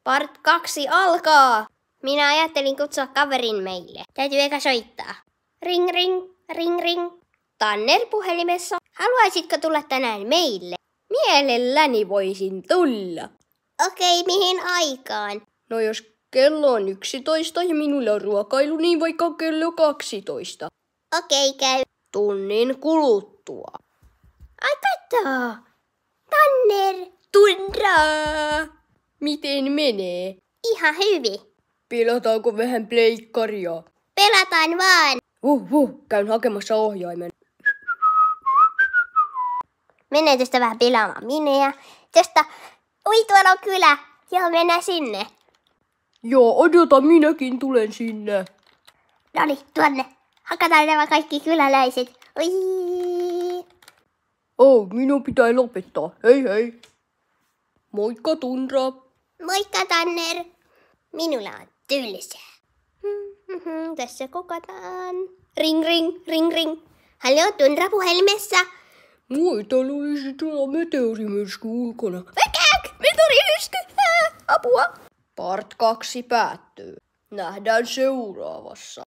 Part 2 alkaa! Minä ajattelin kutsua kaverin meille. Täytyy eka soittaa. Ring ring, ring ring. Tanner puhelimessa. Haluaisitko tulla tänään meille? Mielelläni voisin tulla. Okei, mihin aikaan? No jos kello on 11 ja minulla on ruokailu, niin vaikka kello 12. Okei, käy. Tunnin kuluttua. Ai kato! Tanner! Tundraa! Miten menee? Ihan hyvin. Pelataanko vähän pleikkaria? Pelataan vaan. Käyn hakemassa ohjaimen. Mennään tästä vähän pelaamaan minä. Tästä, ui tuolla on kylä. Joo, mennään sinne. Joo, odota, minäkin tulen sinne. Noniin, tuonne. Hakataan nämä kaikki kyläläiset. Ui. Minun pitää lopettaa. Hei hei. Moikka Tundra. Moikka Tanner. Minulla on tylsää. Tässä kokataan. Ring ring, ring ring. Hallo, Tundra puhelimessa. Moi, täällä olisi tuolla meteorimyrsky ulkona. Meteorimyrsky! Apua! Part 2 päättyy. Nähdään seuraavassa.